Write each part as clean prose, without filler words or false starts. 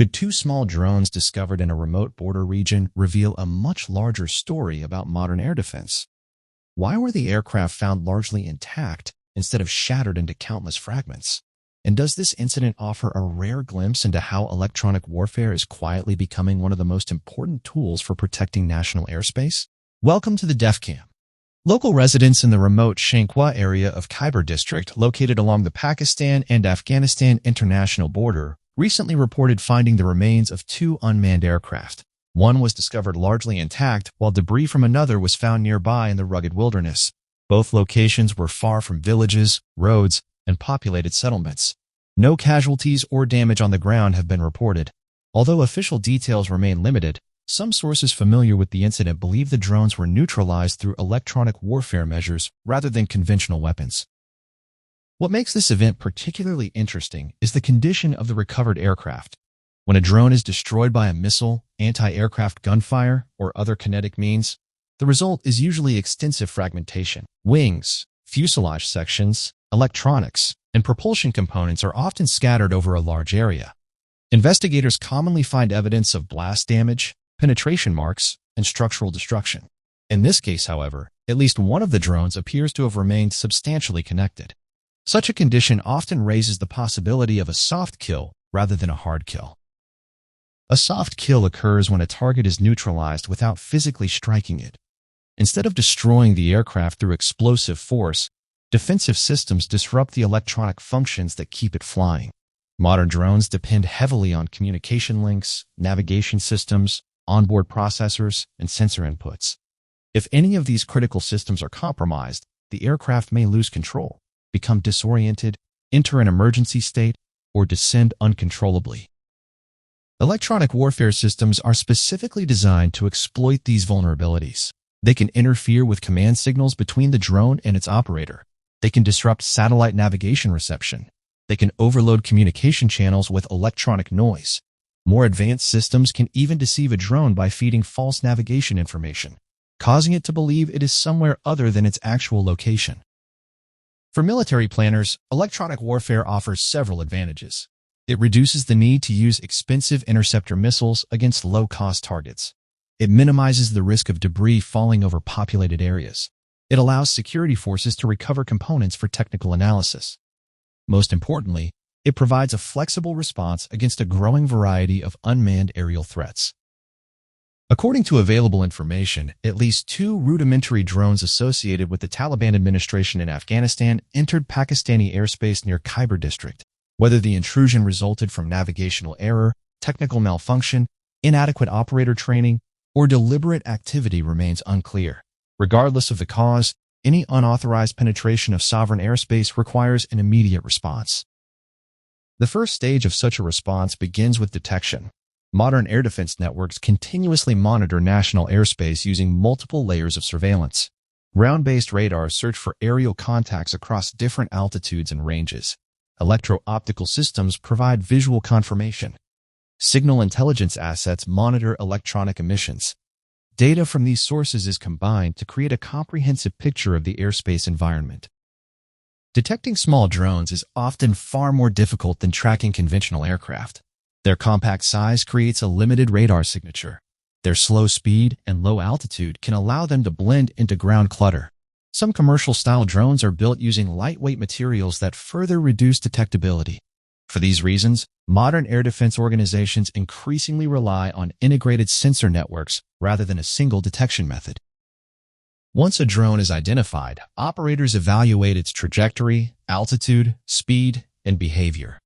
Could two small drones discovered in a remote border region reveal a much larger story about modern air defense? Why were the aircraft found largely intact instead of shattered into countless fragments? And does this incident offer a rare glimpse into how electronic warfare is quietly becoming one of the most important tools for protecting national airspace? Welcome to the DefCam. Local residents in the remote Shankwa area of Khyber District, located along the Pakistan and Afghanistan international border, recently reported finding the remains of two unmanned aircraft. One was discovered largely intact, while debris from another was found nearby in the rugged wilderness. Both locations were far from villages, roads, and populated settlements. No casualties or damage on the ground have been reported. Although official details remain limited, some sources familiar with the incident believe the drones were neutralized through electronic warfare measures rather than conventional weapons. What makes this event particularly interesting is the condition of the recovered aircraft. When a drone is destroyed by a missile, anti-aircraft gunfire, or other kinetic means, the result is usually extensive fragmentation. Wings, fuselage sections, electronics, and propulsion components are often scattered over a large area. Investigators commonly find evidence of blast damage, penetration marks, and structural destruction. In this case, however, at least one of the drones appears to have remained substantially connected. Such a condition often raises the possibility of a soft kill rather than a hard kill. A soft kill occurs when a target is neutralized without physically striking it. Instead of destroying the aircraft through explosive force, defensive systems disrupt the electronic functions that keep it flying. Modern drones depend heavily on communication links, navigation systems, onboard processors, and sensor inputs. If any of these critical systems are compromised, the aircraft may lose control, become disoriented, enter an emergency state, or descend uncontrollably. Electronic warfare systems are specifically designed to exploit these vulnerabilities. They can interfere with command signals between the drone and its operator. They can disrupt satellite navigation reception. They can overload communication channels with electronic noise. More advanced systems can even deceive a drone by feeding false navigation information, causing it to believe it is somewhere other than its actual location. For military planners, electronic warfare offers several advantages. It reduces the need to use expensive interceptor missiles against low-cost targets. It minimizes the risk of debris falling over populated areas. It allows security forces to recover components for technical analysis. Most importantly, it provides a flexible response against a growing variety of unmanned aerial threats. According to available information, at least two rudimentary drones associated with the Taliban administration in Afghanistan entered Pakistani airspace near Khyber District. Whether the intrusion resulted from navigational error, technical malfunction, inadequate operator training, or deliberate activity remains unclear. Regardless of the cause, any unauthorized penetration of sovereign airspace requires an immediate response. The first stage of such a response begins with detection. Modern air defense networks continuously monitor national airspace using multiple layers of surveillance. Ground-based radars search for aerial contacts across different altitudes and ranges. Electro-optical systems provide visual confirmation. Signal intelligence assets monitor electronic emissions. Data from these sources is combined to create a comprehensive picture of the airspace environment. Detecting small drones is often far more difficult than tracking conventional aircraft. Their compact size creates a limited radar signature. Their slow speed and low altitude can allow them to blend into ground clutter. Some commercial-style drones are built using lightweight materials that further reduce detectability. For these reasons, modern air defense organizations increasingly rely on integrated sensor networks rather than a single detection method. Once a drone is identified, operators evaluate its trajectory, altitude, speed, and behavior.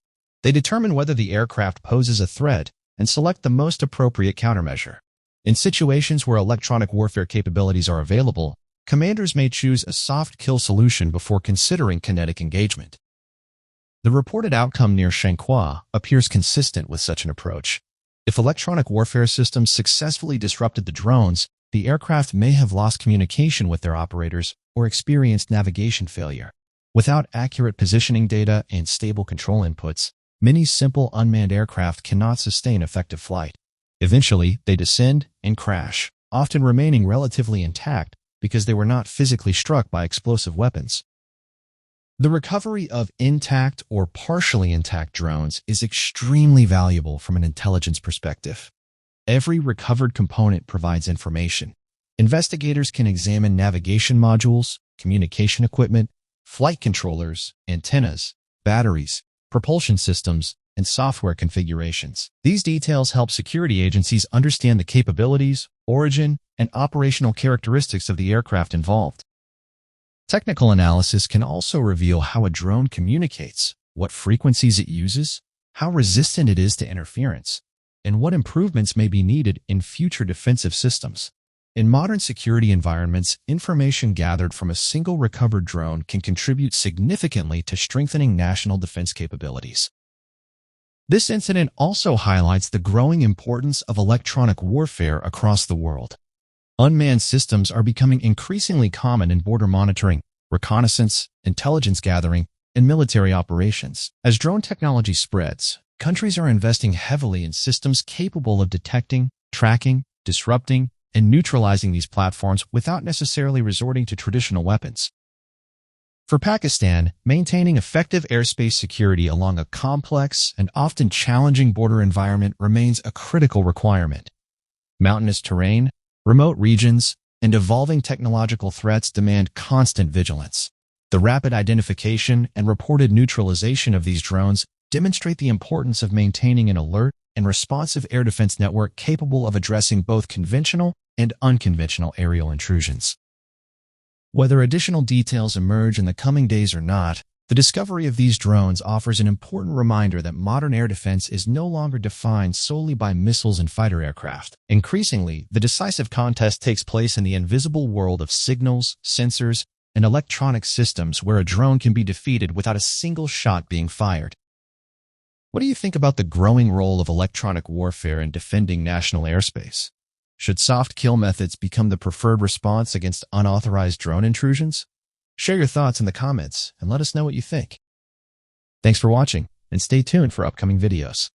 They determine whether the aircraft poses a threat and select the most appropriate countermeasure. In situations where electronic warfare capabilities are available, commanders may choose a soft kill solution before considering kinetic engagement. The reported outcome near Shankwa appears consistent with such an approach. If electronic warfare systems successfully disrupted the drones, the aircraft may have lost communication with their operators or experienced navigation failure. Without accurate positioning data and stable control inputs, many simple unmanned aircraft cannot sustain effective flight. Eventually, they descend and crash, often remaining relatively intact because they were not physically struck by explosive weapons. The recovery of intact or partially intact drones is extremely valuable from an intelligence perspective. Every recovered component provides information. Investigators can examine navigation modules, communication equipment, flight controllers, antennas, batteries, propulsion systems, and software configurations. These details help security agencies understand the capabilities, origin, and operational characteristics of the aircraft involved. Technical analysis can also reveal how a drone communicates, what frequencies it uses, how resistant it is to interference, and what improvements may be needed in future defensive systems. In modern security environments, information gathered from a single recovered drone can contribute significantly to strengthening national defense capabilities. This incident also highlights the growing importance of electronic warfare across the world. Unmanned systems are becoming increasingly common in border monitoring, reconnaissance, intelligence gathering, and military operations. As drone technology spreads, countries are investing heavily in systems capable of detecting, tracking, disrupting, and neutralizing these platforms without necessarily resorting to traditional weapons. For Pakistan, maintaining effective airspace security along a complex and often challenging border environment remains a critical requirement. Mountainous terrain, remote regions, and evolving technological threats demand constant vigilance. The rapid identification and reported neutralization of these drones demonstrate the importance of maintaining an alert and responsive air defense network capable of addressing both conventional and unconventional aerial intrusions. Whether additional details emerge in the coming days or not, the discovery of these drones offers an important reminder that modern air defense is no longer defined solely by missiles and fighter aircraft. Increasingly, the decisive contest takes place in the invisible world of signals, sensors, and electronic systems where a drone can be defeated without a single shot being fired. What do you think about the growing role of electronic warfare in defending national airspace? Should soft kill methods become the preferred response against unauthorized drone intrusions? Share your thoughts in the comments and let us know what you think. Thanks for watching, and stay tuned for upcoming videos.